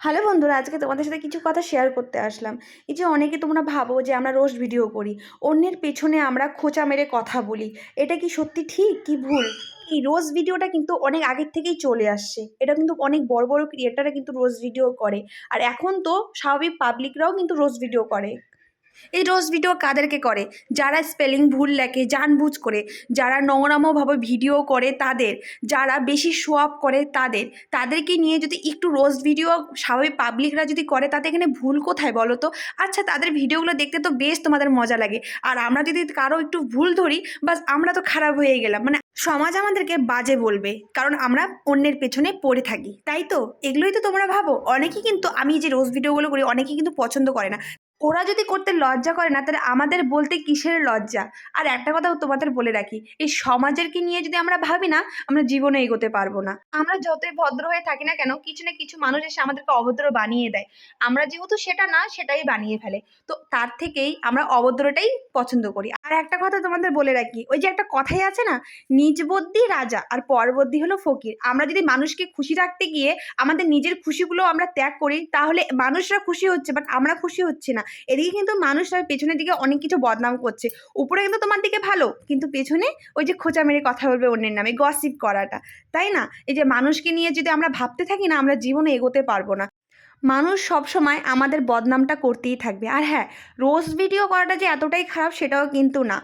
Hello বন্ধুরা, আজকে তোমাদের সাথে কিছু কথা শেয়ার করতে আসলাম। এই যে অনেকে তোমরা ভাবো যে আমরা রোস্ট ভিডিও করি, অন্যের পেছনে আমরা খোঁচা মেরে কথা বলি। এটা কি সত্যি ঠিক কি ভুল? এই রোস্ট ভিডিওটা কিন্তু অনেক আগের থেকেই চলে আসছে। এটা কিন্তু অনেক বড় বড় ক্রিয়েটাররা কিন্তু রোস্ট ভিডিও করে। আর এখন তো স্বাভাবিক পাবলিকরাও কিন্তু রোস্ট ভিডিও করে। এই রোস্ট ভিডিও কাদেরকে করে? যারা স্পেলিং ভুল লেখে জানবুঝ করে, যারা নোংরামোভাবে ভিডিও করে তাদের, যারা বেশি শো অফ করে তাদের, তাদেরকে নিয়ে যদি একটু রোস্ট ভিডিও স্বাভাবিক পাবলিকরা যদি করে, তাতে এখানে ভুল কোথায় বলো তো? আচ্ছা, তাদের ভিডিওগুলো দেখতে তো বেশ তোমাদের মজা লাগে, আর আমরা যদি কারো একটু ভুল ধরি, বাস আমরা তো খারাপ হয়ে গেলাম। মানে সমাজ আমাদেরকে বাজে বলবে, কারণ আমরা অন্যের পেছনে পড়ে থাকি, তাই তো? এগুলোই তো তোমরা ভাবো। অনেকেই কিন্তু, আমি যে রোস্ট ভিডিওগুলো করি, অনেকেই কিন্তু পছন্দ করে না। ওরা যদি করতে লজ্জা করে না, তাহলে আমাদের বলতে কিসের লজ্জা? আর একটা কথাও তোমাদের বলে রাখি, এই সমাজেরকে নিয়ে যদি আমরা ভাবি না, আমরা জীবনে এগোতে পারবো না। আমরা যতই ভদ্র হয়ে থাকি না কেন, কিছু না কিছু মানুষ এসে আমাদেরকে অভদ্র বানিয়ে দেয়। আমরা যেহেতু সেটা না, সেটাই বানিয়ে ফেলে। তো তার থেকেই আমরা অভদ্রটাই পছন্দ করি। আর একটা কথা তোমাদের বলে রাখি, ওই যে একটা কথাই আছে না, নিজ বুদ্ধি রাজা আর পর বুদ্ধি হলো ফকির। আমরা যদি মানুষকে খুশি রাখতে গিয়ে আমাদের নিজের খুশিগুলো আমরা ত্যাগ করি, তাহলে মানুষরা খুশি হচ্ছে বাট আমরা খুশি হচ্ছি না। এদিকে কিন্তু মানুষরা পেছনের দিকে অনেক কিছু বদনাম করছে। উপরে কিন্তু তোমার দিকে ভালো, কিন্তু পেছনে ওই যে খোঁচা মেরে কথা বলবে অন্যের নামে, গসিপ করাটা, তাই না? এই যে মানুষকে নিয়ে যদি আমরা ভাবতে থাকি না, আমরা জীবনে এগোতে পারবো না। মানুষ সবসময় আমাদের বদনামটা করতেই থাকবে। আর হ্যাঁ, রোস্ট ভিডিও করাটা যে এতটাই খারাপ সেটাও কিন্তু না,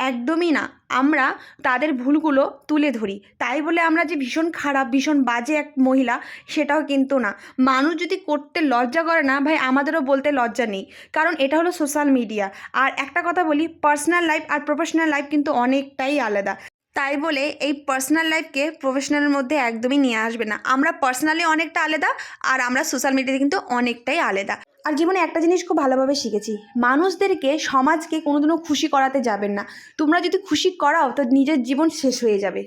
একদমই না। আমরা তাদের ভুলগুলো তুলে ধরি, তাই বলে আমরা যে ভীষণ খারাপ ভীষণ বাজে এক মহিলা, সেটাও কিন্তু না। মানুষ যদি করতে লজ্জা করে না ভাই, আমাদেরও বলতে লজ্জা নেই, কারণ এটা হলো সোশ্যাল মিডিয়া। আর একটা কথা বলি, পার্সোনাল লাইফ আর প্রফেশনাল লাইফ কিন্তু অনেকটাই আলাদা। তাই বলে এই পার্সোনাল লাইফকে প্রফেশনালের মধ্যে একদমই নিয়ে আসবে না। আমরা পার্সোনালি অনেকটা আলাদা, আর আমরা সোশ্যাল মিডিয়াতে কিন্তু অনেকটাই আলাদা। আর জীবনে একটা জিনিস খুব ভালোভাবে শিখেছি, মানুষদেরকে সমাজকে কোনোদিনও খুশি করাতে যাবেন না। তোমরা যদি খুশি করাও, তো নিজের জীবন শেষ হয়ে যাবে।